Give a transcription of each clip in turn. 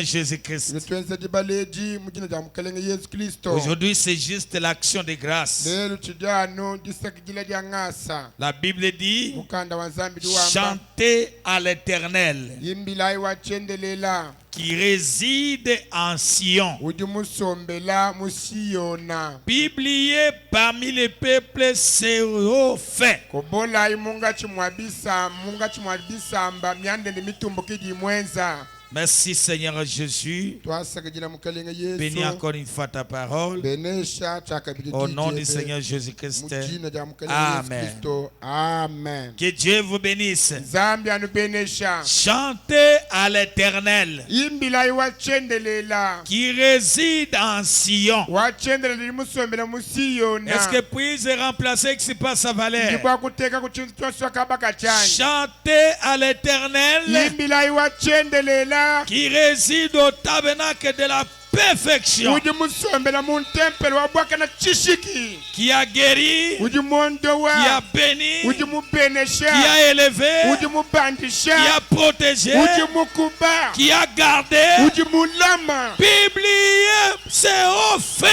Jésus-Christ. Aujourd'hui, c'est juste l'action de grâce. La Bible dit chantez à l'Éternel qui réside en Sion. Publié parmi les peuples sérophins. Merci Seigneur Jésus. Bénis encore une fois ta parole. Au nom du Seigneur Jésus-Christ. Amen. Que Dieu vous bénisse. Chantez à l'Éternel qui réside en Sion. Est-ce que puis remplacer que c'est pas sa valeur? Chantez à l'Éternel qui réside au tabernacle de la perfection, qui a guéri, qui a béni, qui a élevé, qui a protégé, qui a gardé, publié ses offres.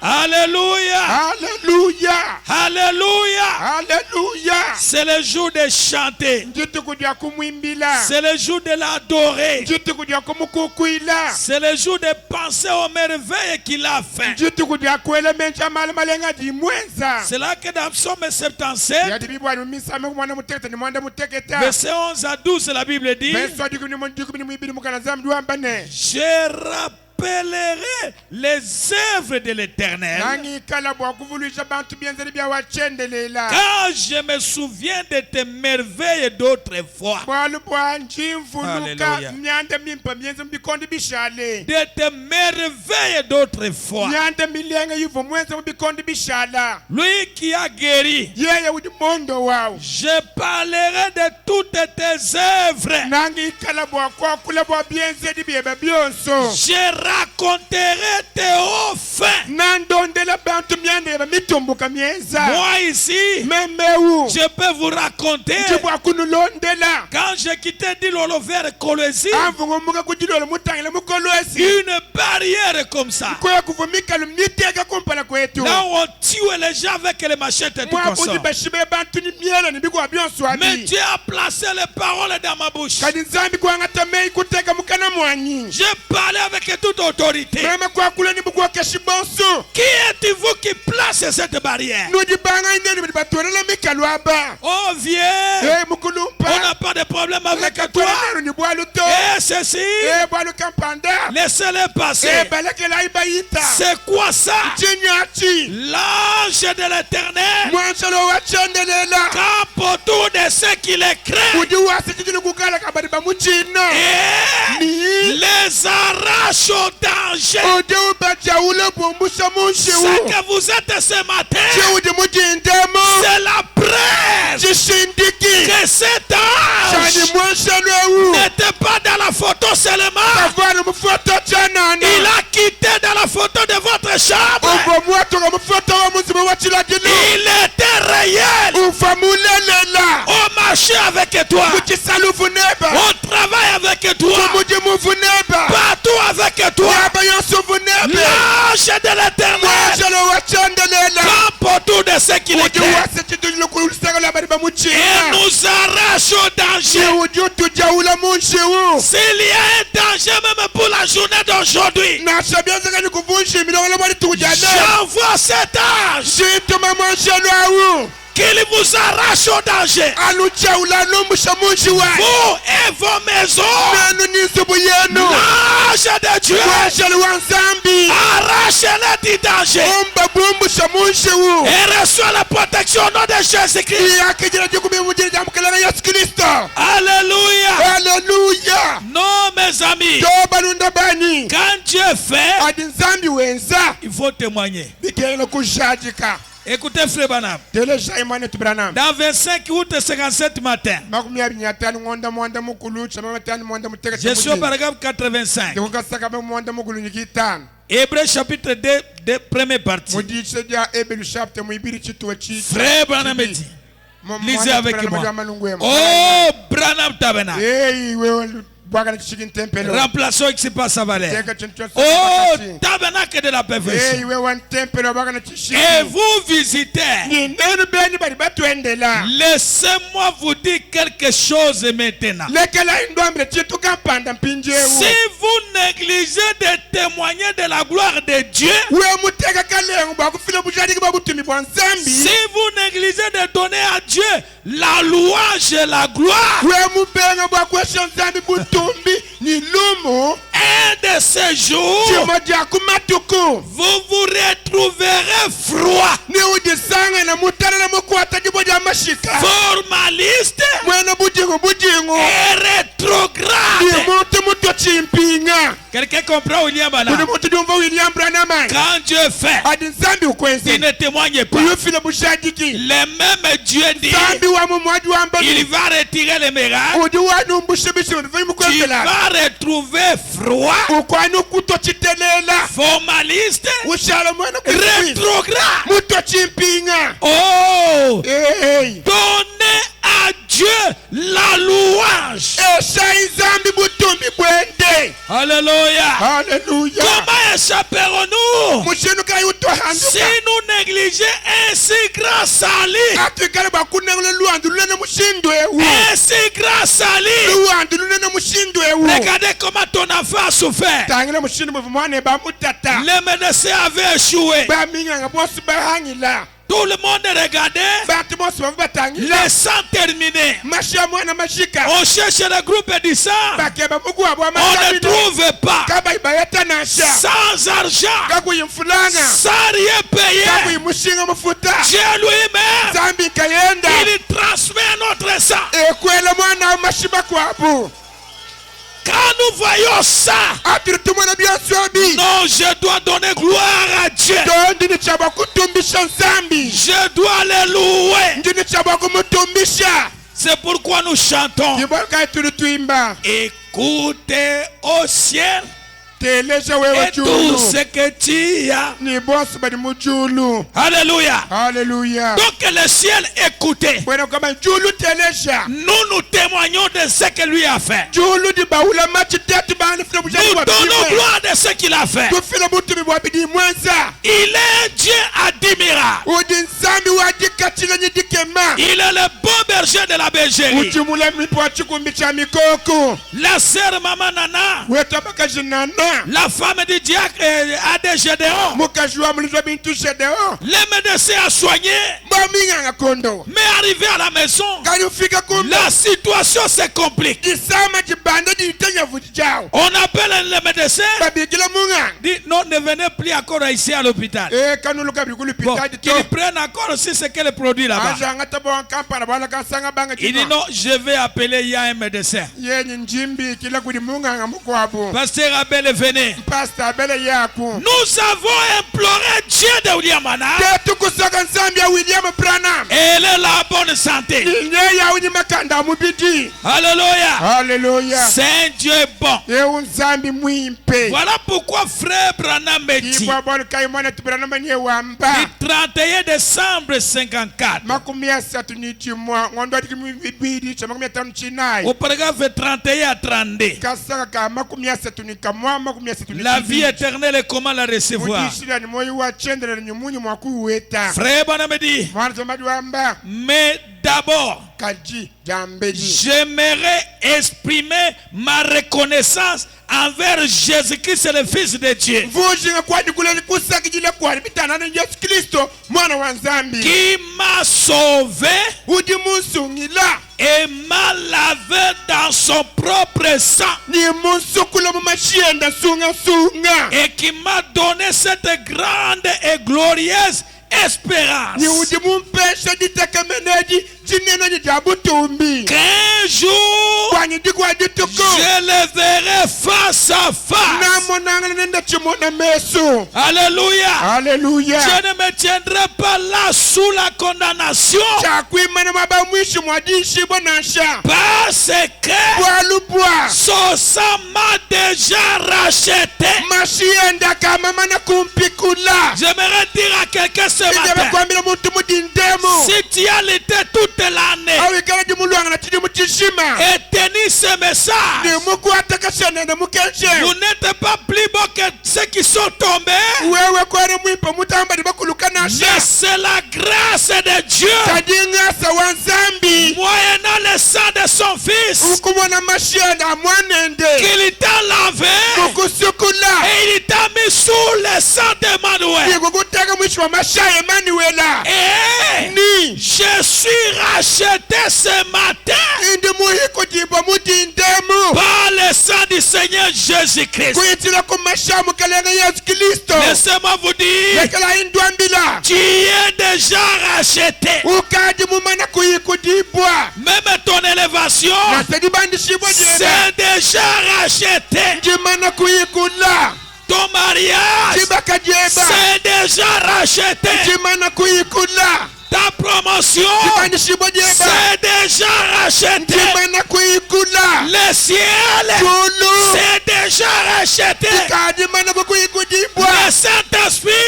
Alléluia, alléluia, alléluia, alléluia. C'est le jour de chanter, c'est le jour de l'adorer, c'est le jour de penser aux merveilles qu'il a fait. C'est là que dans Psaume 77, verset 11 à 12, la Bible dit je rappellerai les œuvres de l'Éternel car je me souviens de tes merveilles d'autrefois. Alléluia. De tes merveilles d'autrefois. Lui qui a guéri, je parlerai de toutes tes œuvres. Je raconterai tes hauts faits. Moi ici, je peux vous raconter quand j'ai quitté Dilolo vers Colosie, une barrière comme ça. Là où on tue les gens avec les machettes et tout comme ça. Mais Dieu a placé les paroles dans ma bouche. Je parlais avec toute autorité. Qui êtes-vous qui place cette barrière? Oh vieux, on n'a pas de problème avec toi. Et ceci, laissez-les passer. C'est quoi ça? L'ange de l'Éternel campe autour de ceux qui les craignent et les arrache au danger. Ce que vous êtes ce matin, c'est la preuve que cet ange n'était pas dans la photo seulement. Il a quitté dans la photo de votre chambre. Il était réel. On marchait avec toi, on travaille avec toi, partout avec toi. L'ange de l'Éternel campe autour de ceux qui le craignent et nous arrache au danger. S'il y a un danger même pour la journée d'aujourd'hui, j'envoie cet ange qu'il vous arrache au danger. Vous et vos maisons, l'ange de Dieu arrache-les du danger et reçoit la protection au nom de Jésus-Christ. Alléluia. Alléluia. Non mes amis, quand Dieu fait, il faut témoigner. Écoutez frère Branham. Dans 25 août 57 matin, je suis au paragraphe 85. Hébreux chapitre 2, première partie. Frère Branham dit Lisez avec moi. Oh, Branham Tabernacle. Remplaçons qui se passe à Valère. Oh, tabernacle de la perfection. Et vous visitez. Laissez-moi vous dire quelque chose maintenant. Si vous négligez de témoigner de la gloire de Dieu, si vous négligez de donner à Dieu la louange et la gloire, un de ces jours, vous vous retrouverez froid, formaliste et rétrograde. Quelqu'un comprend William Branham? Quand Dieu fait, il ne témoigne pas. Le même Dieu dit, il va retirer les miracles. Tu vas retrouver froid, formaliste, rétrograde. Oh, donnez à Dieu la louange. Alléluia. Comment échapperons-nous si nous négligeons un si grand salut? Un si grand salut. Regardez comment ton enfant a souffert. Les médecins avaient échoué. Tout le monde regardait. Les sangs terminés. On cherche le groupe du sang. On ne trouve pas. Sans argent, sans rien payer, Dieu lui-même, il transmet notre sang. Quand nous voyons ça, non, je dois donner gloire à Dieu. Je dois le louer. C'est pourquoi nous chantons. Écoutez au ciel et tout ce que tu as. Alléluia. Donc le ciel écoutait. Nous témoignons de ce que lui a fait. Nous donnons gloire de ce qu'il a fait. Il est Dieu à 10 miracles. Il est le bon berger de la bergerie. La sœur Maman Nana, la femme du diacre a des Gédéons. Les médecins a soigné. Mais arrivé à la maison, la situation se complique. On appelle les médecins. Dit non, ne venez plus encore ici à l'hôpital. Bon, ils prennent encore aussi ce qu'elle produit là-bas. Il dit non, je vais appeler, il y a un médecin. Pasteur Abel, venez. Nous avons imploré Dieu de William Branham. Elle est la bonne santé. Alléluia. Saint Dieu est bon. Voilà pourquoi frère Branham me dit, le 31 décembre 54, au paragraphe 31 à 32, la vie éternelle est comment la recevoir? Frère Branham me dit, mais d'abord, j'aimerais exprimer ma reconnaissance envers Jésus-Christ, le Fils de Dieu, qui m'a sauvé et m'a lavé dans son propre sang, et qui m'a donné cette grande et glorieuse espérance qu'un jour je le verrai face à face. Alléluia. Je ne me tiendrai pas là sous la condamnation, parce que son Mon sang m'a déjà racheté. J'aimerais dire à quelqu'un ce matin, si tu as l'été toute l'année et tenu ce message, vous n'êtes pas plus beau que ceux qui sont tombés. Mais c'est la grâce de Dieu, moyennant le sang de son fils, qu'il t'a lavé et il t'a mis sous le sang d'Emmanuel. Et je suis racheté ce matin par le sang du Seigneur Jésus-Christ. Laissez-moi vous dire, tu es déjà racheté. Même ton élévation, c'est déjà racheté. Ton mariage, c'est déjà racheté. Ta promotion, c'est déjà racheté. Le ciel, c'est déjà racheté. Le Saint-Esprit,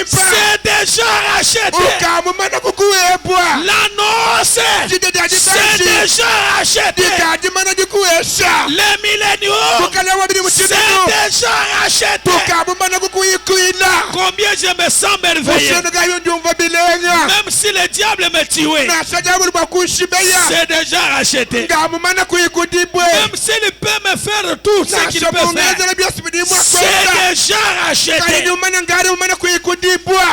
c'est déjà racheté. La noce, c'est déjà racheté. Le millénium, c'est déjà racheté. Combien je me sens merveilleux. Même si le diable me tuait, c'est déjà racheté. Même s'il peut me faire tout ce qu'il peut faire, c'est déjà racheté.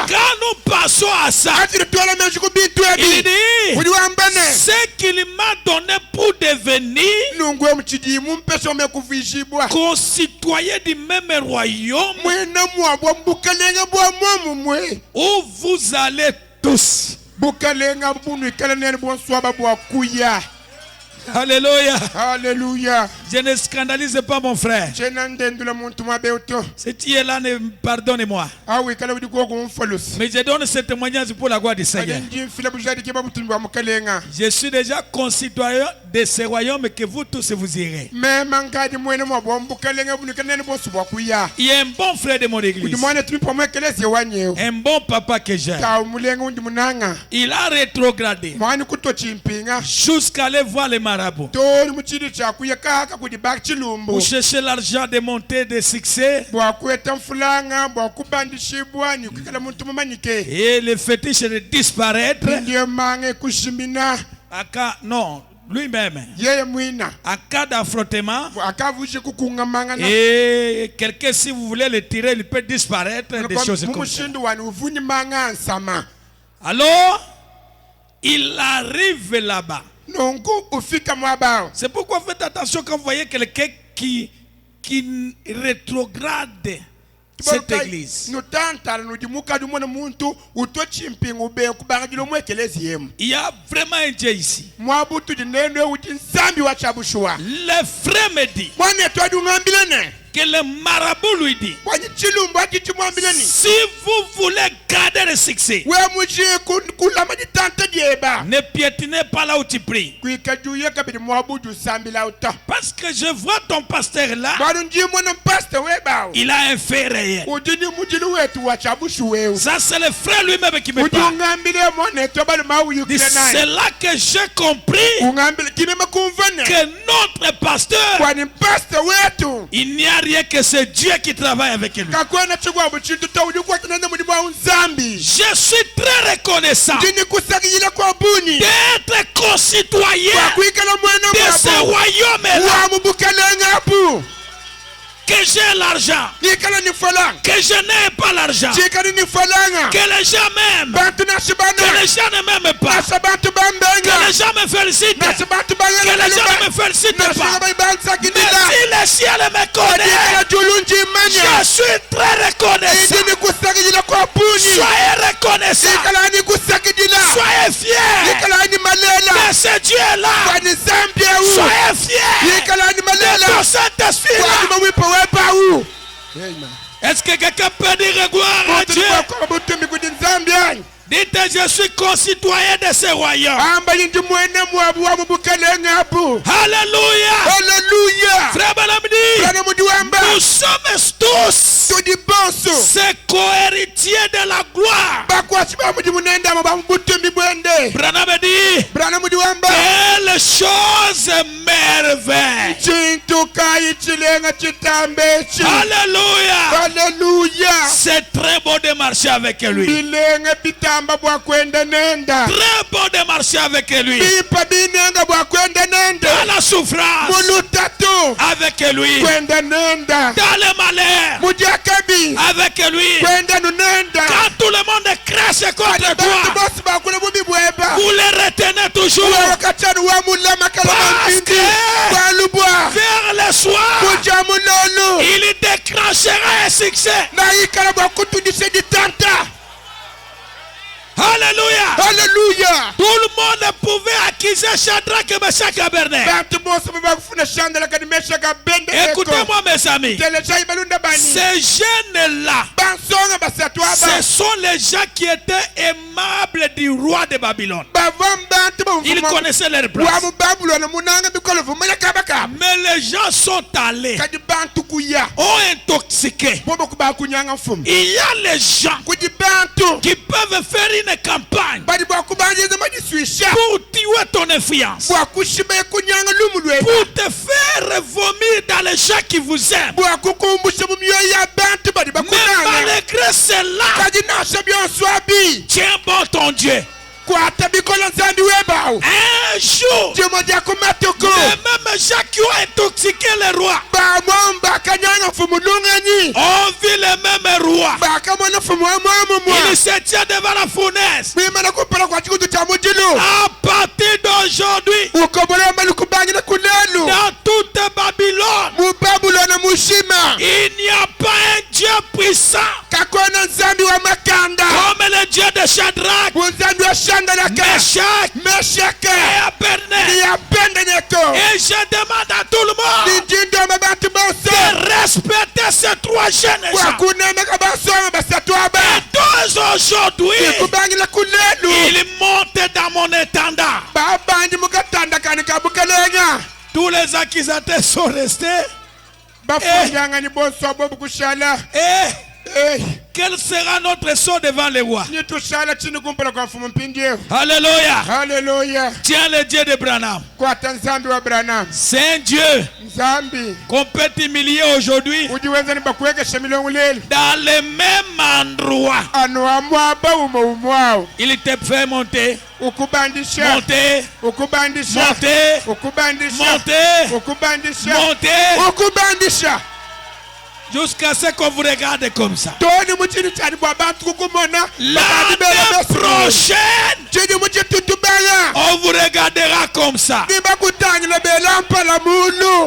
Quand nous passons à ça, il dit, ce qu'il m'a donné pour devenir concitoyen du même royaume où vous allez tous. Alléluia. Alléluia. Je ne scandalise pas mon frère. Si tu es là, pardonne-moi. Mais je donne ce témoignage pour la gloire du Seigneur. Je suis déjà concitoyen de ce royaume que vous tous vous irez. Il y a un bon frère de mon église, un bon papa que j'ai. Il a rétrogradé jusqu'à aller voir les marabouts pour chercher l'argent de montée de succès. Et le fétiche de disparaître. Non, lui-même. En cas d'affrontement. Et quelqu'un, si vous voulez le tirer, il peut disparaître. Des choses comme ça. Alors, il arrive là-bas. C'est pourquoi faites attention quand vous voyez quelqu'un qui rétrograde cette église. Il y a vraiment un Dieu ici. Le frère me dit que le marabout lui dit, si vous voulez garder le succès, ne piétinez pas là où tu pries. Parce que je vois ton pasteur là, il a un fait réel. Ça c'est le frère lui-même qui me parle. C'est là que j'ai compris que notre pasteur, il n'y a rien que c'est Dieu qui travaille avec lui. Je suis très reconnaissant d'être concitoyen de ce royaume-là. Que j'ai l'argent, que je n'ai pas l'argent, que les gens m'aiment, que les gens ne m'aiment pas, que les gens me félicitent, que les gens ne me félicitent pas. Mais si le ciel me connaît, je suis très reconnaissant. Soyez reconnaissant, soyez fiers de ce Dieu-là, soyez fiers de ton Saint-Esprit-là. Est-ce que quelqu'un peut dire gloire à Dieu? Dites, je suis concitoyen de ce royaume. Alléluia. Alléluia. Frère Nous sommes tous ces co-héritiers de la gloire. Branham dit quelle chose merveille. Alléluia. C'est très beau de marcher avec lui. Très beau de marcher avec lui. Dans la souffrance avec lui. Dans le malheur avec lui. Quand tout le monde crache contre toi, vous les retenez toujours. Parce que vers le soir, il déclenchera un succès. Alléluia. Alléluia. Tout le monde pouvait accuser Shadrach et Meshach et Abednego. Écoutez-moi mes amis. Ces jeunes-là, ce sont les gens qui étaient aimables du roi de Babylone. Ils connaissaient leur place. Mais les gens sont allés, ont intoxiqué. Il y a les gens qui peuvent faire une campagne pour tuer ton influence, pour te faire vomir dans les gens qui vous aiment. Mais malgré cela, tiens bon ton Dieu. Un jour, les mêmes gens qui ont intoxiqué les rois ont vu les mêmes rois. Ils se tiennent devant la fournaise. À partir d'aujourd'hui, dans toute Babylone, il n'y a pas un Dieu puissant comme le Dieu de Shadrach, Meshach et Abednego. Et je demande à tout le monde de respecter ces trois jeunes gens. Et aujourd'hui, ils montent dans mon étendard. Tous les accusateurs sont restés. Et quel sera notre sort devant les rois? Alléluia. Alléluia. Tiens le Dieu de Branham. C'est un Dieu qu'on peut humilier aujourd'hui dans le même endroit. Il te fait monter, monter, monter, jusqu'à ce qu'on vous regarde comme ça. L'année prochaine, on vous regardera comme ça.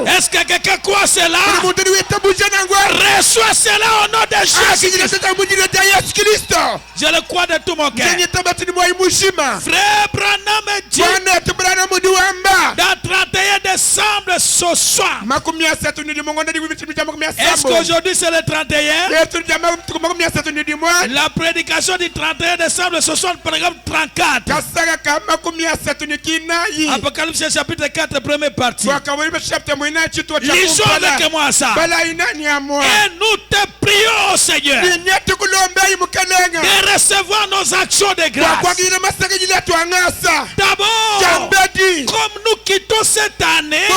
Est-ce que quelqu'un croit cela? Reçois cela au nom de Jésus. Je le crois de tout mon cœur. Frère Branham dit dans 31 décembre ce soir. Est-ce qu'aujourd'hui c'est le 31? La prédication du 31 décembre ce soir, programme 34. Apocalypse chapitre 4, première partie. Lisons avec moi ça. Et nous te prions, Seigneur, de recevoir nos actions de grâce. D'abord, comme nous quittons cette année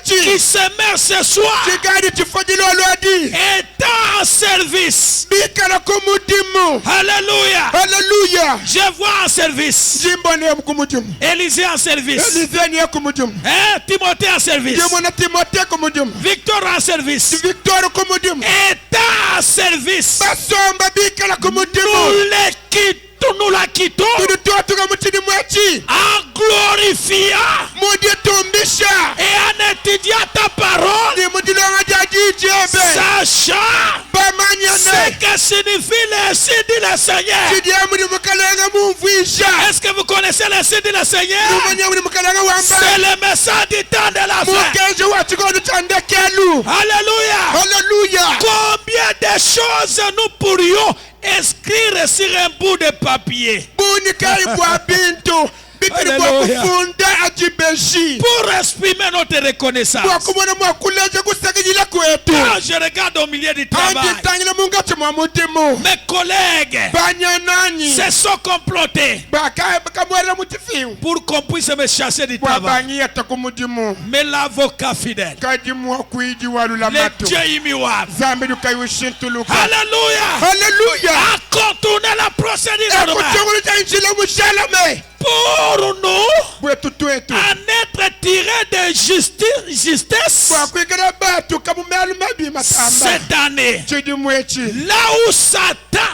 qui se met ce soir, étant en service. Alléluia. Alléluia. Je vois en service. Élisée en service. Timothée en service. Victor en service. Étant en service. Nous la quittons en glorifiant et en étudiant ta parole, sachant ce que signifie le signe du Seigneur. Est-ce que vous connaissez le signe du Seigneur? C'est le message du temps de la fin. Alléluia. Alléluia. Combien de choses nous pourrions inscrire sur un bout de papier? Alléluia. Pour exprimer notre reconnaissance. Quand je regarde au milieu du travail, mes collègues se sont complotés pour qu'on puisse me chasser du travail. Mais l'avocat fidèle, le Dieu immuable, Alléluia, a contourné la procédure pour nous en être tirés de justesse cette année. Là où Satan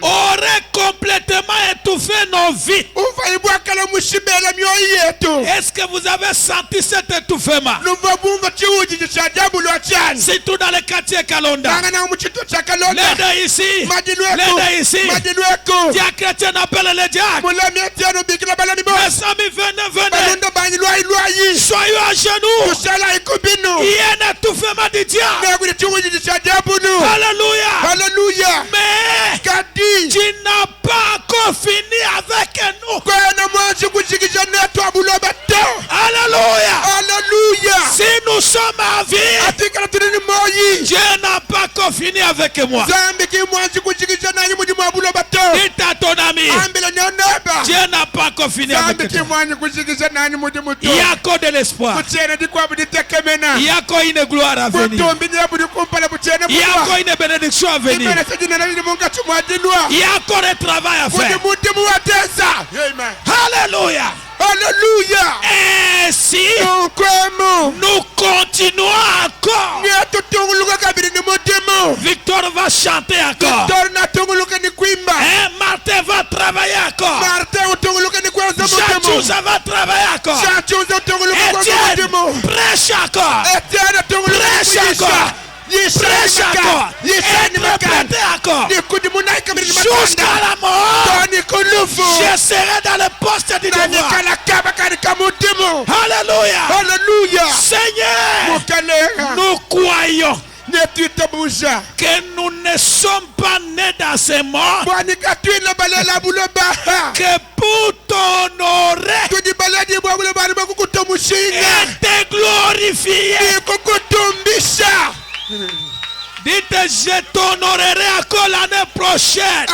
aurait complètement étouffé nos vies. Est-ce que vous avez senti cet étouffement? C'est tout dans le quartier Kalonda. L'aide ici. L'aide ici. Dieu chrétien appelle le diable. Mes amis, venez. Soyez à genoux. Il y a un étouffement du diable. Alléluia. Mais tu n'as pas encore fini avec nous. Alléluia. Si nous sommes à vie, Dieu n'a pas encore fini avec moi. Dites à ton ami, Dieu n'a pas encore fini avec toi. Il y a encore de l'espoir. Il y a encore une gloire à venir. Il y a encore une bénédiction à venir. Il y a encore un travail à faire. Alléluia. Ainsi, nous continuons encore. Victor va chanter encore. Martin va travailler encore. Jean-Joseph va travailler encore. Etienne, prêche encore. Prêche encore. Prêche encore. Interprétez encore. Jusqu'à la mort, je serai dans le poste du devoir. Alléluia. Seigneur, nous croyons que nous ne sommes pas nés dans ce monde que pour t'honorer et te glorifier. Dites, je t'honorerai encore l'année prochaine.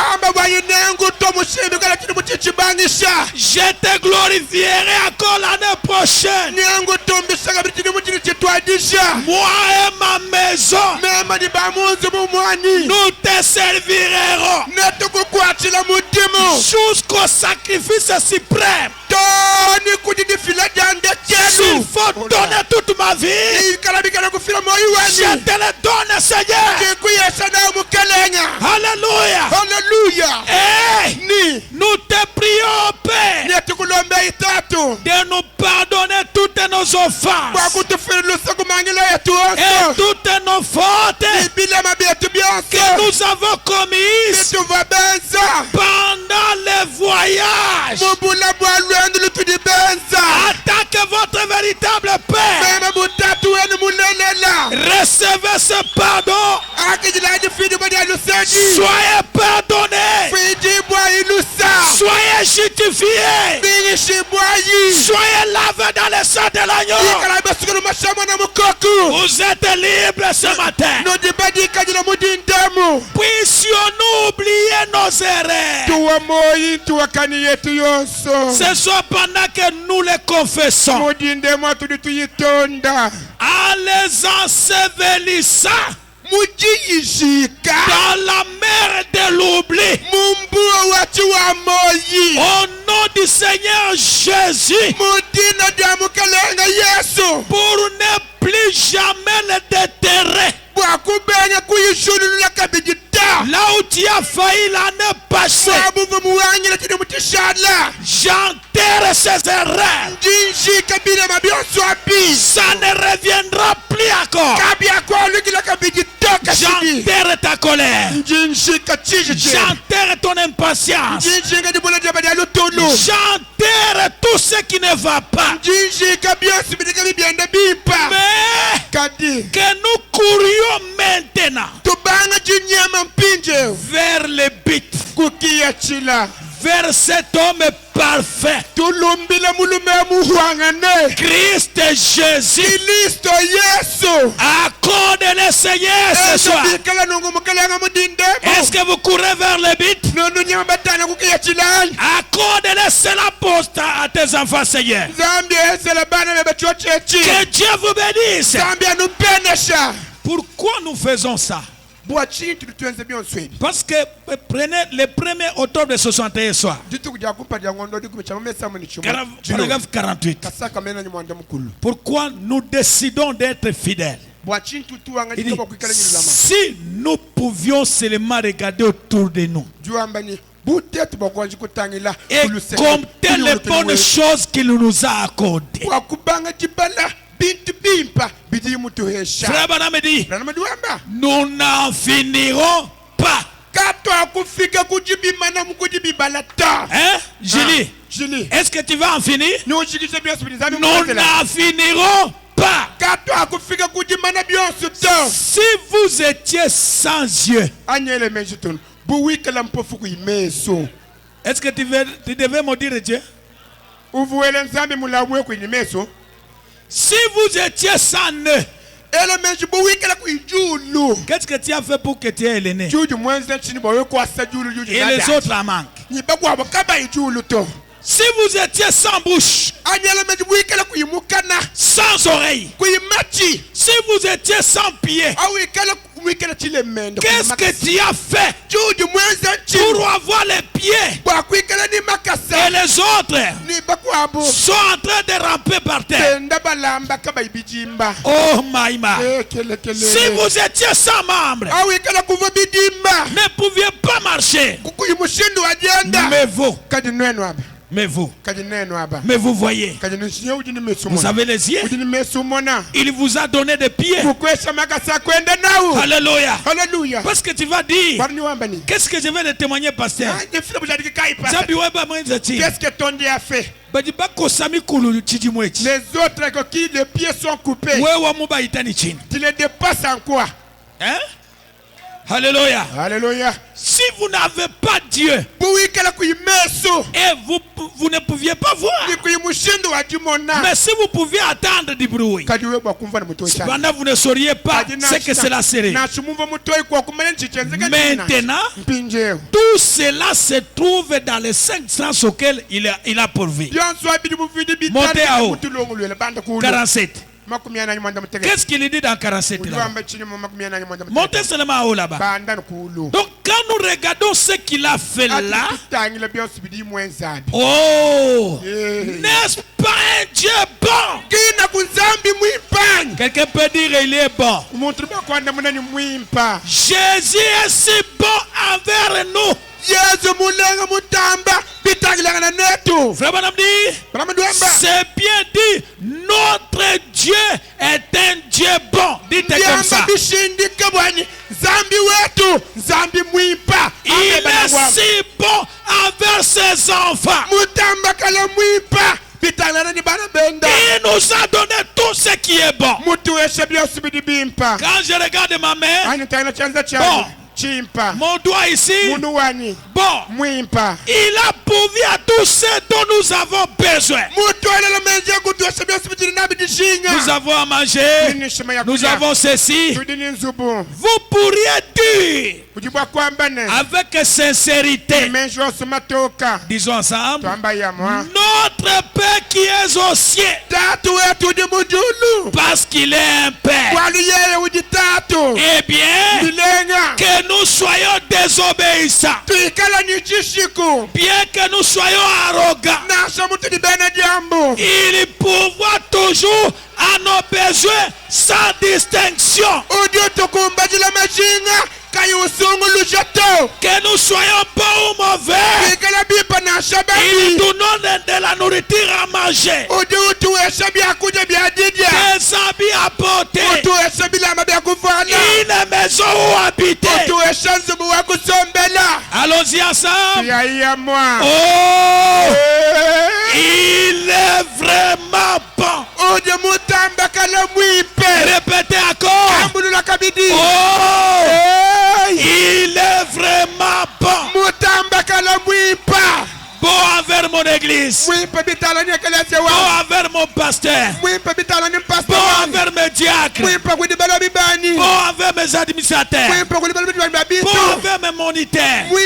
Je te glorifierai encore l'année prochaine. Moi et ma maison, nous te servirons jusqu'au sacrifice suprême. S'il faut donner toute ma vie, je te le donne, Seigneur. Alléluia. Et nous te prions, Père, de nous pardonner toutes nos offenses et toutes nos fautes que nous avons commises pendant le voyage. Attends que votre véritable Père recevez ce pardon. Soyez pardonnés. Soyez justifiés. Soyez lavés dans le sang de l'agneau. Vous êtes libres ce matin. Puissions-nous oublier nos erreurs. Ce soit pendant que nous les confessons, en les ensevelissant dans la mer de l'oubli. Au nom du Seigneur Jésus, pour ne plus jamais le déterrer. Là où tu as failli l'année passée, j'enterre ces erreurs. Ça ne reviendra plus encore. J'enterre ta colère. J'enterre ton impatience. J'enterre tout ce qui ne va pas. Mais que nous courions maintenant vers le but, vers cet homme parfait. Christ Jésus. Accorde-le Seigneur ce soir. Est-ce que vous courez vers le but? Accorde-le cela à tes enfants, Seigneur. Que Dieu vous bénisse. Pourquoi nous faisons ça? Parce que prenez le 1er octobre 61 soir. Paragraphe 48. Pourquoi nous décidons d'être fidèles? Il dit, si nous pouvions seulement regarder autour de nous et compter les bonnes choses qu'il nous a accordées. Frère Branham dit, nous n'en finirons pas. Hein, Julie? Est-ce que tu vas en finir? Nous n'en finirons pas. Si vous étiez sans yeux, est-ce que tu devais me dire Dieu? Si vous étiez sans nœud, qu'est-ce que tu as fait pour que tu aies le nez? Et les autres en manquent. Si vous étiez sans bouche, sans oreille, si vous étiez sans pied, qu'est-ce que tu as fait pour avoir les pieds? Et les autres sont en train de ramper par terre. Oh Maïma. Si vous étiez sans membres, ne pouviez pas marcher. Mais vous voyez, vous avez les yeux, il vous a donné des pieds. Alléluia. Parce que tu vas dire, qu'est-ce que je vais te témoigner, pasteur? Qu'est-ce que ton Dieu a fait? Les autres qui les pieds sont coupés, tu les dépasses en quoi? Hein? Alléluia. Alléluia. Si vous n'avez pas Dieu et vous ne pouviez pas voir, mais si vous pouviez attendre du bruit, cependant vous ne sauriez pas ce que cela serait. Maintenant, tout cela se trouve dans les 5 sens auxquels il a pourvu. Montez à haut. 47. Qu'est-ce qu'il dit dans 47 là? Montez seulement en haut là-bas. Donc quand nous regardons ce qu'il a fait là, oh, n'est-ce pas un Dieu bon? Quelqu'un peut dire il est bon. Jésus est si bon envers nous. Frère Branham dit, c'est bien dit, notre Dieu est un Dieu bon. Dites comme ça. Il est si bon envers ses enfants. Il nous a donné tout ce qui est bon. Quand je regarde ma main, bon, mon doigt ici, bon, il a pourvu à tout ce dont nous avons besoin. Nous avons à manger, nous avons ceci. Vous pourriez dire avec sincérité, disons ensemble, notre Père qui est aux cieux, parce qu'il est un Père. Eh bien, que nous soyons désobéissants, bien que nous soyons arrogants, il pourvoit toujours à nos besoins sans distinction. Que nous soyons bons ou mauvais, il nous donne de la nourriture à manger, des habits à porter, une maison où habiter. Allons-y ensemble. Oh, il est vraiment bon. Répétez encore. Oh, il est vraiment bon. envers mon église. Bon envers mon pasteur. Bon envers mes diacres. Bon envers mes administrateurs. Bon envers mes moniteurs. Bon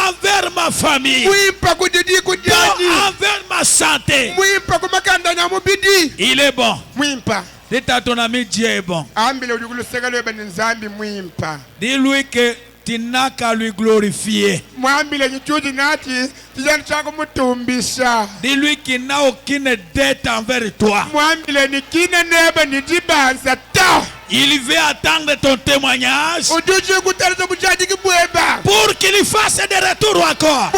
envers ma famille. Bon envers ma santé. Il est bon. Dites à ton ami, Dieu est bon. Dis-lui que tu n'as qu'à lui glorifier. Dis-lui qu'il n'a aucune dette envers toi. Il veut attendre ton témoignage pour qu'il fasse des retours encore.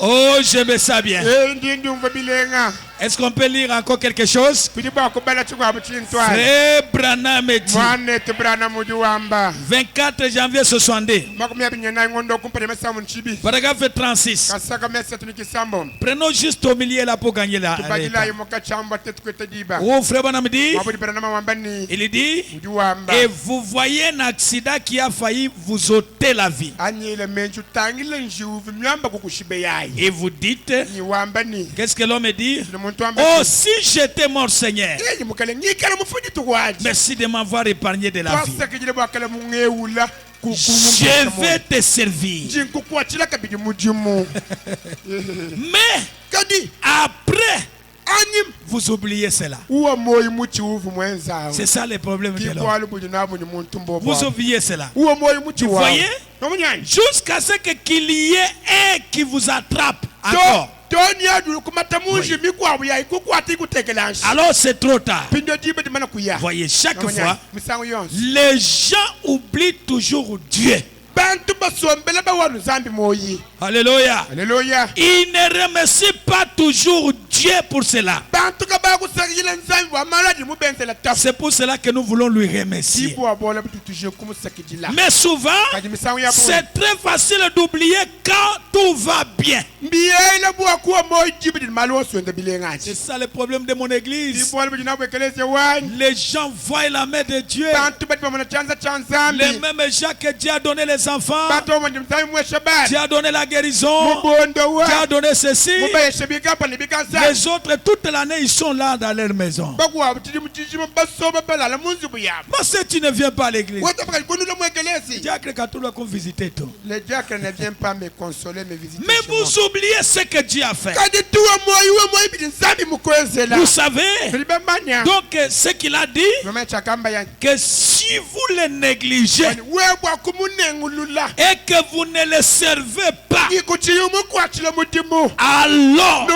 Oh, j'aime ça bien. Est-ce qu'on peut lire encore quelque chose? Frère Branham dit 24 janvier 62. Paragraphe 36. Prenons juste au milieu là pour gagner là. Oh, frère Branham dit, il dit, et vous voyez un accident qui a failli vous ôter la vie. Et vous dites, qu'est-ce que l'homme dit? Oh, si j'étais mort, Seigneur, merci de m'avoir épargné de la vie. Je vais te servir. Mais après, vous oubliez cela. C'est ça le problème de l'homme. Vous oubliez cela. Vous voyez? Jusqu'à ce qu'il y ait un qui vous attrape encore. Alors c'est trop tard. Voyez, chaque fois, les gens oublient toujours Dieu. Alléluia. Alléluia. Il ne remercie pas toujours Dieu pour cela. C'est pour cela que nous voulons lui remercier. Mais souvent, c'est très facile d'oublier quand tout va bien. C'est ça le problème de mon église. Les gens voient la main de Dieu. Les mêmes gens que Dieu a donné les enfants. Dieu a donné la guérison. Dieu a donné ceci. Les autres, toute l'année, ils sont là dans leur maison. Mais si tu ne viens pas à l'église, diacre Katula qu'on visite tout. Le diacre ne vient pas me consoler, me visiter. Mais vous oubliez ce que Dieu a fait. Vous savez, donc ce qu'il a dit, que si vous le négligez et que vous ne le servez pas, alors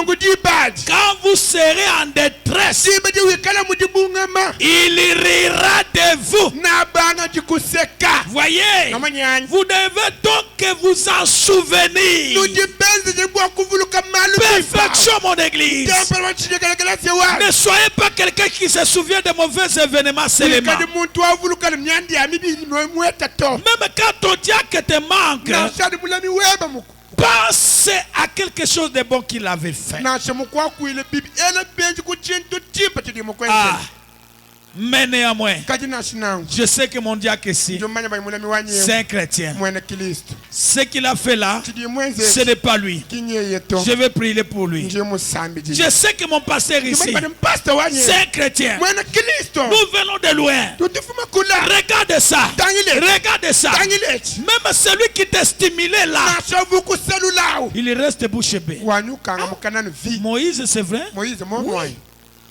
quand vous serez en détresse, il rira de vous. Voyez, vous devez donc vous en souvenir. Perfection, mon église. Ne soyez pas quelqu'un qui se souvient de mauvais événements seulement. Même quand ton diacre te manque, pense à quelque chose de bon qu'il avait fait. Mais néanmoins, je sais que mon diacre ici, c'est un chrétien. Ce qu'il a fait là, ce n'est pas lui. Je vais prier pour lui. Je sais que mon pasteur ici, c'est un chrétien. Nous venons de loin. Regarde ça. Regarde ça. Même celui qui t'a stimulé là, il reste bouche bée. Moïse, c'est vrai? Oui.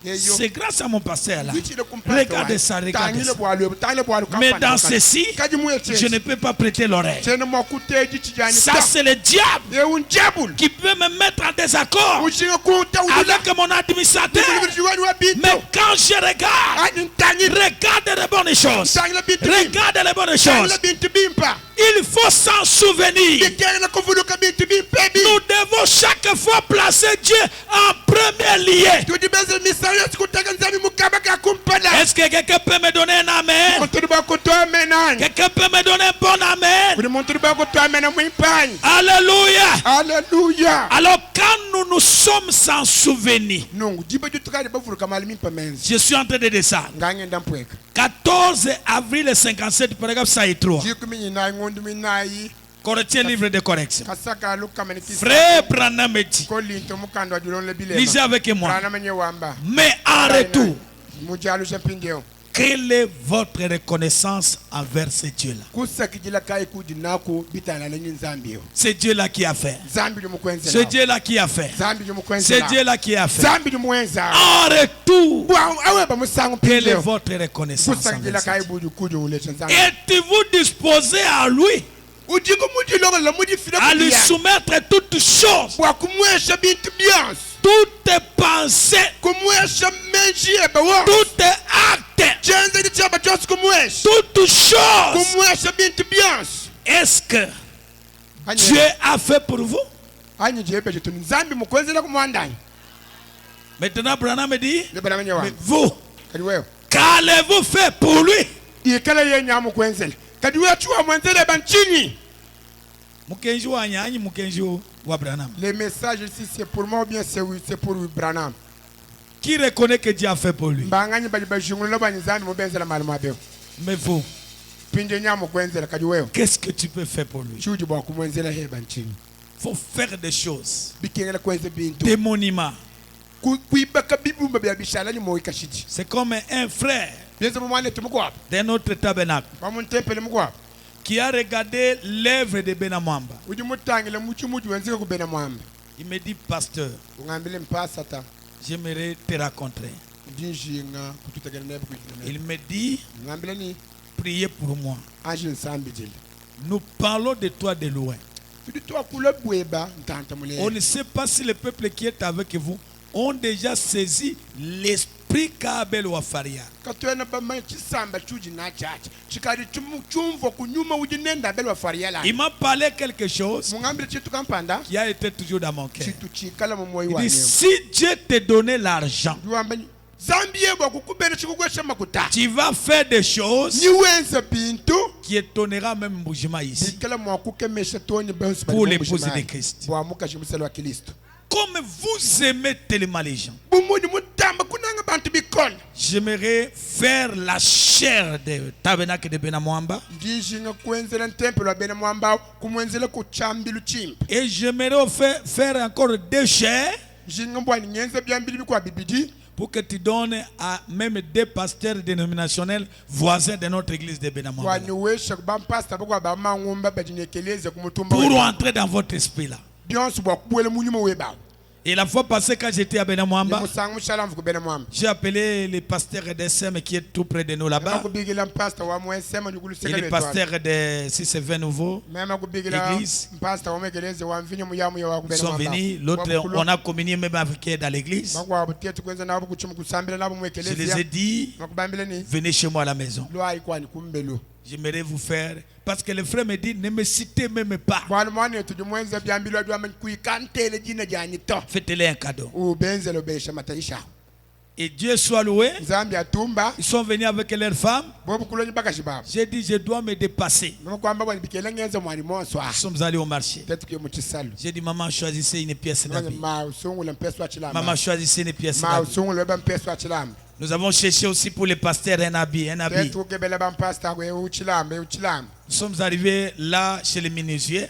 C'est grâce à mon pasteur là. Regardez ça, regardez ça. Mais dans ceci, je ne peux pas prêter l'oreille. Ça, c'est le diable qui peut me mettre en désaccord avec mon administrateur. Mais quand je regarde les bonnes choses. Regarde les bonnes choses. Il faut s'en souvenir. Nous devons chaque fois placer Dieu en premier lieu. Est-ce que quelqu'un peut me donner un amen? Quelqu'un peut me donner un bon amen? Alléluia. Alléluia. Alors quand nous nous sommes sans souvenir, je suis en train de dire ça. 14 avril 57, paragraphe 103. Corinthiens, livre de correction. Frère Branham me dit, lisez avec moi. Mais en retour, quelle est votre reconnaissance envers ce Dieu-là? C'est Dieu-là qui a fait. C'est Dieu-là qui a fait. C'est Dieu-là qui a fait. En retour, quelle est votre reconnaissance envers ce Dieu? Êtes-vous disposé à lui? À lui soumettre toutes choses, toutes pensées, toutes actes, toutes choses. Est-ce que Dieu a fait pour vous? Maintenant, Branham me dit, mais vous, qu'allez-vous faire pour lui? Les messages ici, c'est pour moi ou bien c'est pour Branham? Qui reconnaît que Dieu a fait pour lui? Mais vous, qu'est-ce que tu peux faire pour lui? Il faut faire des choses, des monuments. C'est comme un frère d'un autre tabernacle qui a regardé l'œuvre de Benamwamba. Il me dit, pasteur, j'aimerais te rencontrer. Il me dit, priez pour moi. Nous parlons de toi de loin. On ne sait pas si le peuple qui est avec vous ont déjà saisi l'esprit qu'Abel ou Faria. Il m'a parlé quelque chose qui a été toujours dans mon cœur. Il dit, si Dieu te donnait l'argent, tu vas faire des choses qui étonnera même Mbujima ici pour l'épouse de Christ. Comme vous aimez tellement les gens, j'aimerais faire la chair de tabernacle de Benamwamba. Et j'aimerais faire encore deux chairs pour que tu donnes à même des pasteurs dénominationnels voisins de notre église de Benamwamba. Pour entrer dans votre esprit là. Et la fois passée, quand j'étais à Benamwamba, j'ai appelé les pasteurs de SM qui est tout près de nous là-bas. Et les pasteurs de 620 nouveaux, l'église. Ils sont venus. L'autre, on a communié même avec eux dans l'église. Je les ai dit, venez chez moi à la maison. J'aimerais vous faire. Parce que le frère me dit, ne me citez même pas. Faites-les un cadeau. Et Dieu soit loué. Ils sont venus avec leurs femmes. J'ai dit, je dois me dépasser. Nous sommes allés au marché. J'ai dit, maman, choisissez une pièce d'habit. Maman, choisissez une pièce d'habit. Nous avons cherché aussi pour les pasteurs un habit. Nous sommes arrivés là chez les menuisiers.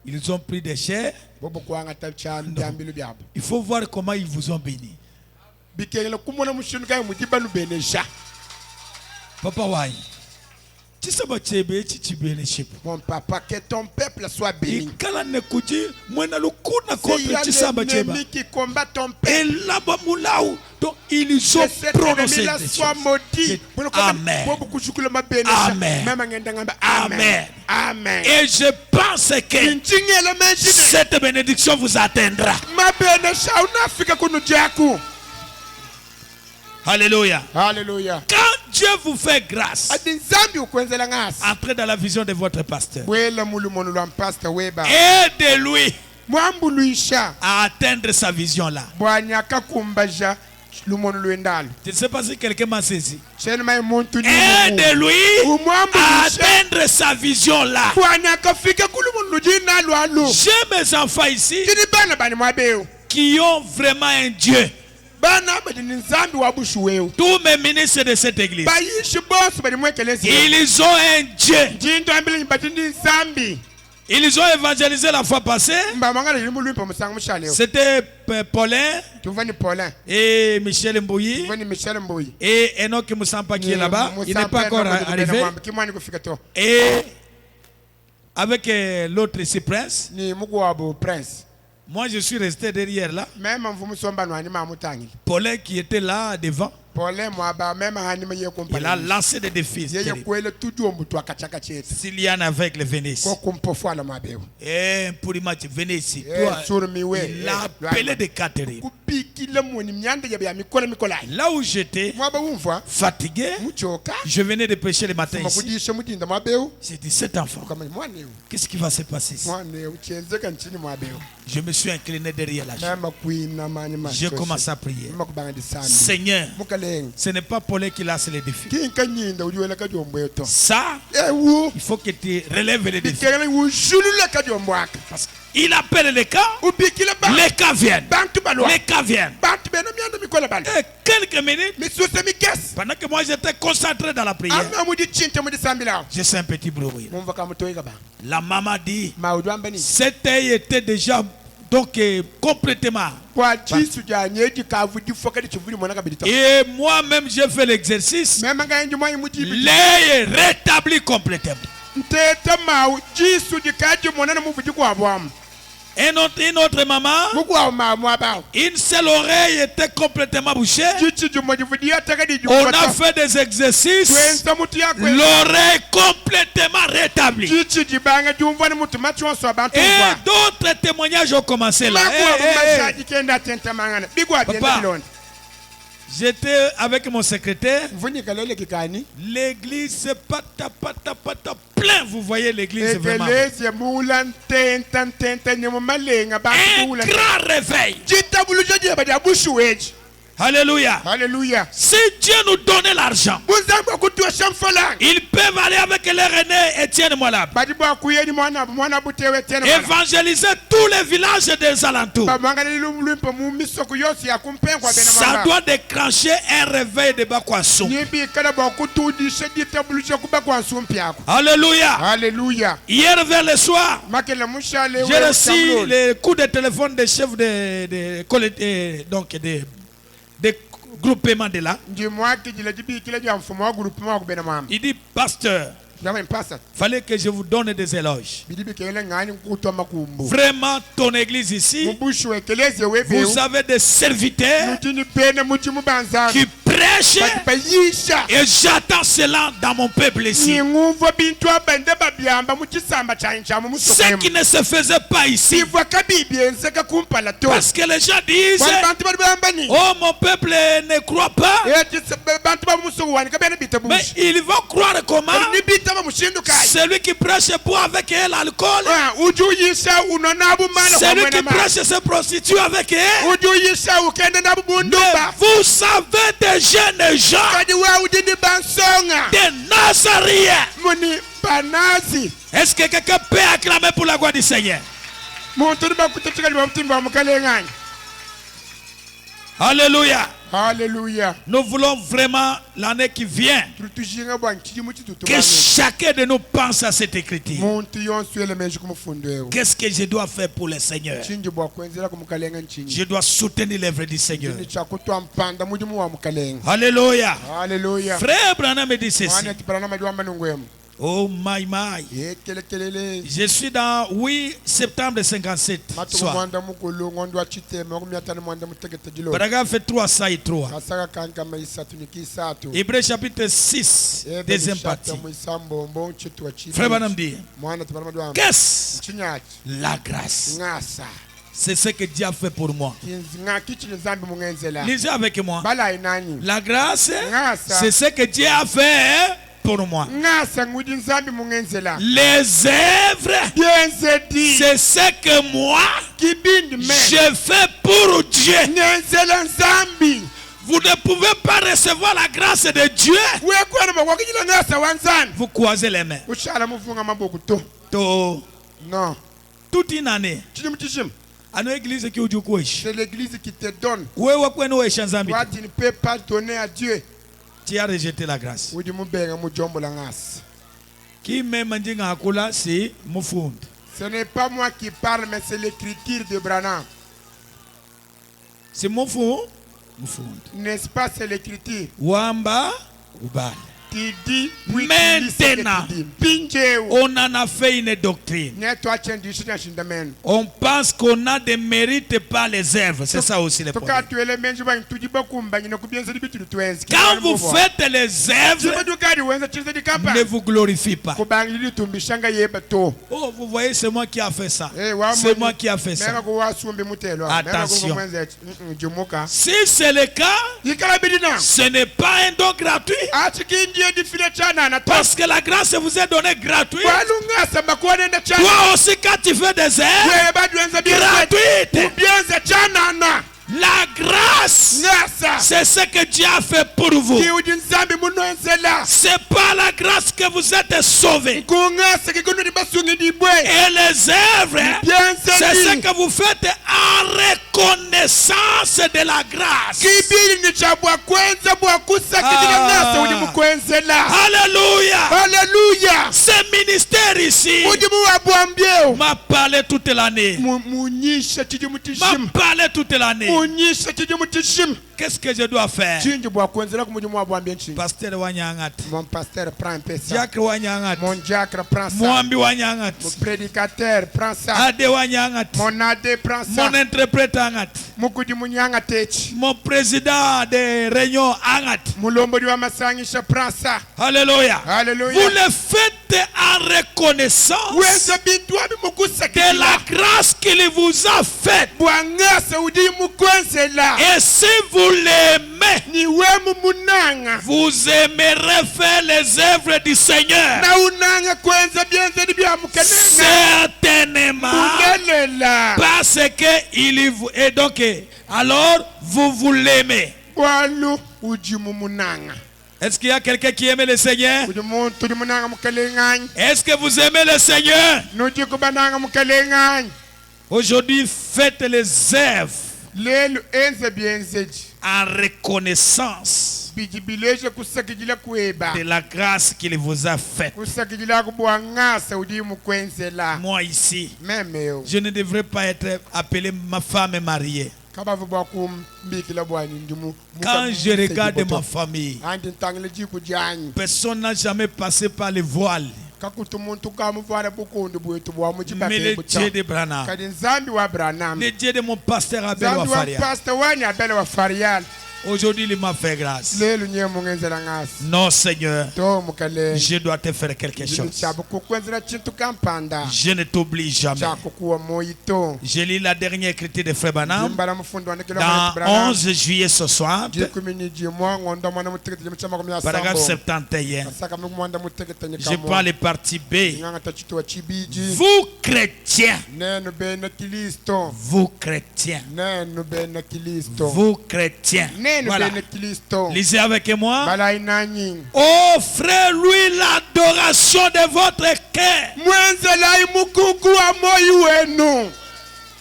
Ils ont pris des chairs. Il faut voir comment ils vous ont béni. Papa Wai. Mon papa, que ton peuple soit béni. C'est l'ennemi qui combat ton peuple. Donc ils ont prononcé des choses. Amen. Amen. Amen. Et je pense que cette bénédiction vous atteindra. Alléluia. Alléluia. Quand Dieu vous fait grâce, entrez dans la vision de votre pasteur. Aidez-lui à atteindre sa vision là. Je ne sais pas si quelqu'un m'a saisi. Aide-lui à atteindre sa vision là. J'ai mes enfants ici qui ont vraiment un Dieu. Tous mes ministres de cette église, ils ont un Dieu. Ils ont évangélisé la fois passée. C'était Paulin et Michel Mbouyi et Enoch Moussampa qui est là-bas. Il n'est pas encore arrivé. Et avec l'autre ici, Prince. Moi, je suis resté derrière là. Paulin qui était là devant. Il a lancé des défis. S'il y a un aveugle, venez ici. Et pour le match, venez ici. Il a appelé des catégories. Là où j'étais, fatigué, je venais de pêcher le matin ici. J'ai dit, cet enfant, qu'est-ce qui va se passer ici? Je me suis incliné derrière la chambre. Je commence à prier. Seigneur, ce n'est pas Paulin qui lance les défis. Ça, il faut que tu relèves les défis. Parce qu'il appelle les cas viennent. Les cas viennent. Et quelques minutes, pendant que moi j'étais concentré dans la prière, j'ai senti un petit bruit. La maman dit, cet œil était déjà donc complètement. Et moi-même j'ai fait l'exercice. L'œil est rétabli complètement. Une autre maman, une seule oreille était complètement bouchée. On a fait des exercices. L'oreille complètement rétablie. Et d'autres témoignages ont commencé là. Papa, j'étais avec mon secrétaire. L'église pata plein. Vous voyez l'église vraiment. Un grand réveil. Alléluia. Alléluia. Si Dieu nous donnait l'argent, ils peuvent aller avec leur aîné Étienne Moilab, évangéliser tous les villages des alentours. Ça doit déclencher un réveil de Bakwassou. Alléluia. Alléluia. Hier vers le soir, j'ai reçu le coup de téléphone des chefs des groupements de là. Il dit, pasteur, fallait que je vous donne des éloges. Vraiment, ton église ici, vous avez des serviteurs qui prêchent et j'attends cela dans mon peuple ici. Ce qui ne se faisait pas ici. Parce que les gens disent, oh, mon peuple ne croit pas. Mais ils vont croire comment? Celui qui prêche boit avec elle l'alcool. Celui qui prêche se prostitue avec elle. Mais vous savez des jeunes gens, des Nazaréens. Est-ce que quelqu'un peut acclamer pour la gloire du Seigneur? Alléluia. Alléluia. Nous voulons vraiment l'année qui vient que chacun de nous pense à cette écriture. Qu'est-ce que je dois faire pour le Seigneur? Je dois soutenir l'œuvre du Seigneur. Alléluia. Alléluia. Frère Branham me dit ceci. Oh my. Je suis dans 8 septembre 57. Paragraphe 3, ça et 3. Hébreux chapitre 6, deuxième partie. Frère Branham dit, qu'est-ce la grâce? C'est ce que Dieu a fait pour moi. Lisez avec moi. La grâce, c'est ce que Dieu a fait pour moi. Les œuvres, c'est ce que moi je fais pour Dieu. Vous ne pouvez pas recevoir la grâce de Dieu. Vous croisez les mains. Non. Toute une année. C'est l'église qui te donne. Toi, tu ne peux pas donner à Dieu. Tu as rejeté la grâce. Qui même c'est Mufund. Ce n'est pas moi qui parle, mais c'est l'écriture de Branham. C'est Mufund. N'est-ce pas, c'est l'écriture. Wamba Ubal. Maintenant, on en a fait une doctrine. On pense qu'on a des mérites par les œuvres. C'est ça aussi le problème. Quand vous faites les œuvres, ne vous glorifiez pas. Oh, vous voyez, c'est moi qui a fait ça. C'est moi qui a fait ça. Attention. Si c'est le cas, ce n'est pas un don gratuit. Parce que la grâce vous est donnée gratuite. Toi aussi, quand tu fais des œuvres gratuites, la grâce, c'est ce que Dieu a fait pour vous. C'est par la grâce que vous êtes sauvés. Et les œuvres, c'est ce que vous faites en reconnaissance de la grâce. Alléluia. Alléluia. Ce ministère ici m'a parlé toute l'année. M'a parlé toute l'année. Qu'est-ce que je dois faire? Pasteur Wanyangat. Mon pasteur prend un peu ça. Diacre Wanyangat. Mon diacre prend ça. Mwambi Wanyangat. Mon prédicateur prend ça. Ade Wanyangat. Mon adé prend ça. Mon interprète Angat. Mon président de réunion Angat. Prend ça. Alléluia. Alléluia. Vous le faites en reconnaissance de la grâce qu'il vous a faite. Et si vous l'aimez, vous aimerez faire les œuvres du Seigneur. Certainement. Parce que il vous et donc alors vous l'aimez. Est-ce qu'il y a quelqu'un qui aime le Seigneur? Est-ce que vous aimez le Seigneur? Aujourd'hui, faites les œuvres en reconnaissance de la grâce qu'il vous a faite. Moi ici, je ne devrais pas être appelé ma femme mariée. Quand je regarde ma famille, personne n'a jamais passé par le voile. Mais le Dieu de Branham, le Dieu de mon pasteur Abel Wafarial, aujourd'hui, il m'a fait grâce. Non, Seigneur, je dois te faire quelque chose. Je ne t'oublie jamais. Je lis la dernière écriture de Frère Branham dans 11 juillet ce soir, paragraphe 71. Je prends le parti B. Vous chrétiens, vous chrétiens, vous chrétiens. Voilà. Lisez avec moi. Offrez-lui l'adoration de votre cœur.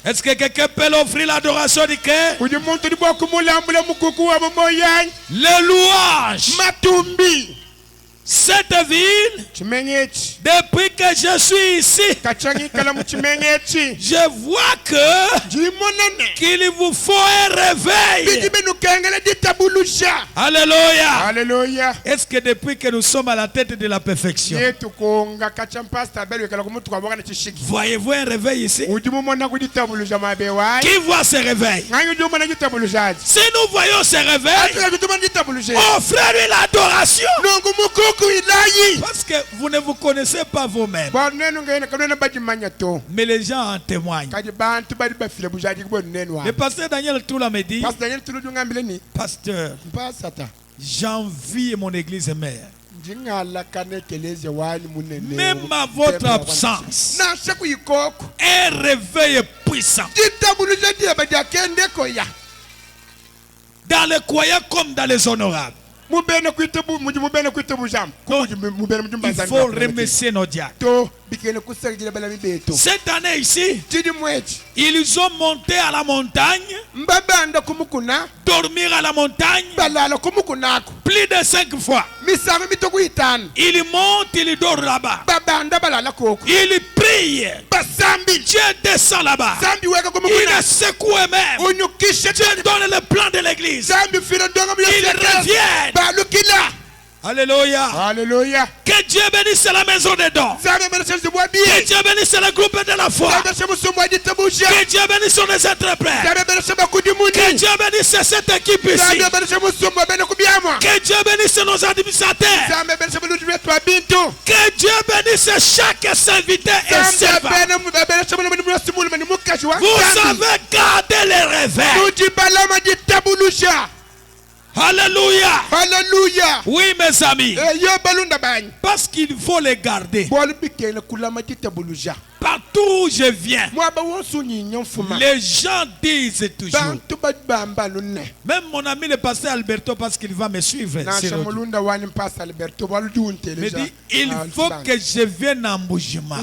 Est-ce que quelqu'un peut l'offrir l'adoration du cœur? Le louange. Cette ville, depuis que je suis ici, je vois qu'il vous faut un réveil. Alléluia. Alléluia. Est-ce que depuis que nous sommes à la tête de la perfection, voyez-vous un réveil ici? Qui voit ce réveil? Si nous voyons ce réveil, offrez-lui l'adoration. Parce que vous ne vous connaissez pas vous-même. Mais les gens en témoignent. Le pasteur Daniel Toula me dit, pasteur, j'envie mon église mère. Même à votre absence, un réveil puissant. dans les croyants comme dans les honorables. Il faut remercier nos diacres. Cette année ici, ils ont monté à la montagne, dormir à la montagne, plus de 5 fois. Ils montent, ils dorment là-bas. Ils prient. Dieu descend là-bas. Il secoue même. Dieu donne le plan de l'église. Ils reviennent. Alléluia. Alléluia. Que Dieu bénisse la maison des dons. Que Dieu bénisse le groupe de la foi. Que Dieu bénisse les entrepreneurs. Que Dieu bénisse cette équipe ici. Que Dieu bénisse nos administrateurs. Que Dieu bénisse chaque serviteur et servant. Vous avez gardé les réveils. Alléluia. Alléluia. Oui, mes amis. Parce qu'il faut les garder. Partout où je viens, les gens disent toujours. Même mon ami le pasteur Alberto, parce qu'il va me suivre, me dit, il faut que je vienne en mouvement.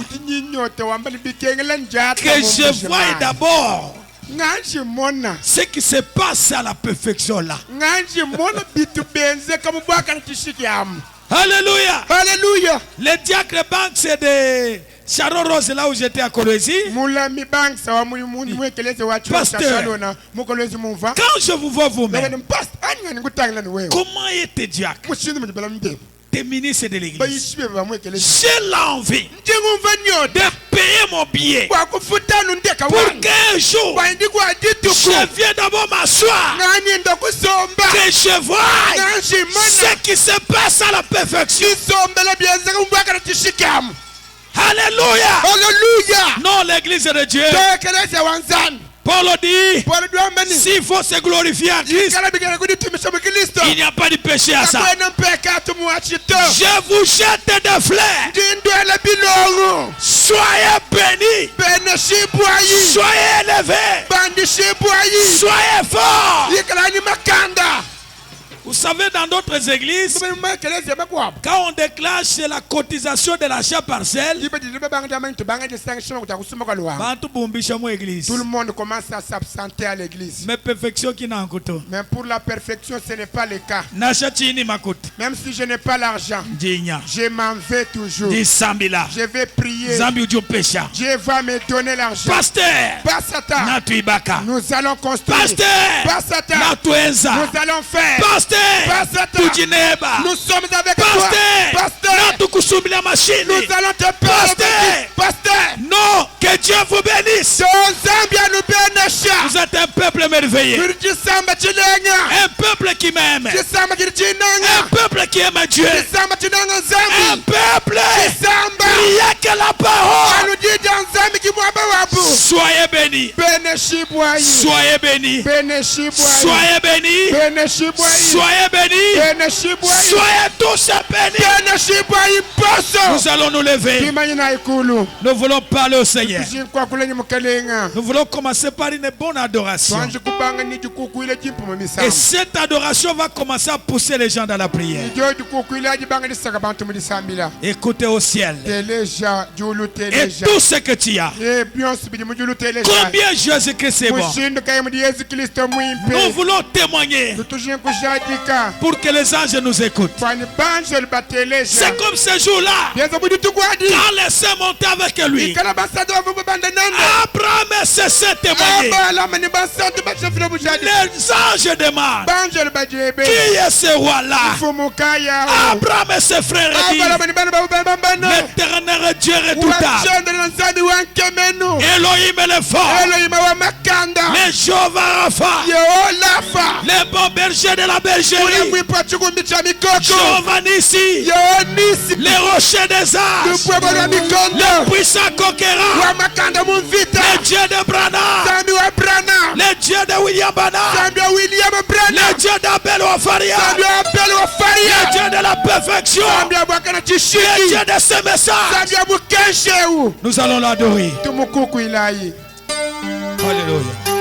Que je voie d'abord ce qui se passe à la perfection là. Alléluia. Alléluia. Le diacre Bank, c'est de Sharon Rose, là où j'étais à Colosie. Pasteur, quand je vous vois vous-même, comment était diacre? Des ministres de l'église. J'ai l'envie de payer mon billet pour qu'un jour je vienne d'abord m'asseoir, que je vois ce qui se passe à la perfection. Alléluia. Alléluia. Non, l'église de Dieu. Paul dit, s'il faut se glorifier en Christ, il n'y a pas de péché à ça. Je vous jette des fleurs. Soyez bénis. Soyez élevés. Soyez forts. Vous savez, dans d'autres églises, quand on déclare c'est la cotisation de l'achat partiel, tout le monde commence à s'absenter à l'église. Mais perfection qui n'a pas. Mais pour la perfection, ce n'est pas le cas. Même si je n'ai pas l'argent, je m'en vais toujours. Je vais prier. Dieu va me donner l'argent. Pasteur, nous allons construire. Pasteur, nous allons faire. Nous sommes avec toi. Pasteur, nous allons te payer. Pasteur, non, que Dieu vous bénisse. Vous êtes un peuple merveilleux. Un peuple qui m'aime. Un peuple qui aime Dieu. Un peuple qui a que la parole. Soyez bénis. Soyez bénis. Soyez bénis. Soyez bénis. Soyez tous bénis. Nous allons nous lever. Nous voulons parler au Seigneur. Nous voulons commencer par une bonne adoration. Et cette adoration va commencer à pousser les gens dans la prière. Écoutez au ciel. Et tout ce que tu as. Combien Jésus-Christ est bon. Nous voulons témoigner pour que les anges nous écoutent. C'est comme ce jour-là, quand les saints montaient avec lui, Abraham s'est témoigné. Les anges demandent, qui est ce roi-là? Abraham et ses frères disent, l'Éternel Dieu redoutable, Elohim le fort, le Jéhovah Rapha, le bon berger de la bergerie, Jéhovah Nissi, le rocher des âges, le puissant conquérant, le Dieu de Branham, le Dieu de William Branham, le Dieu d'Abel Wafaria, le Dieu de la perfection, le Dieu de ce message. Nous allons l'adorer. Alléluia.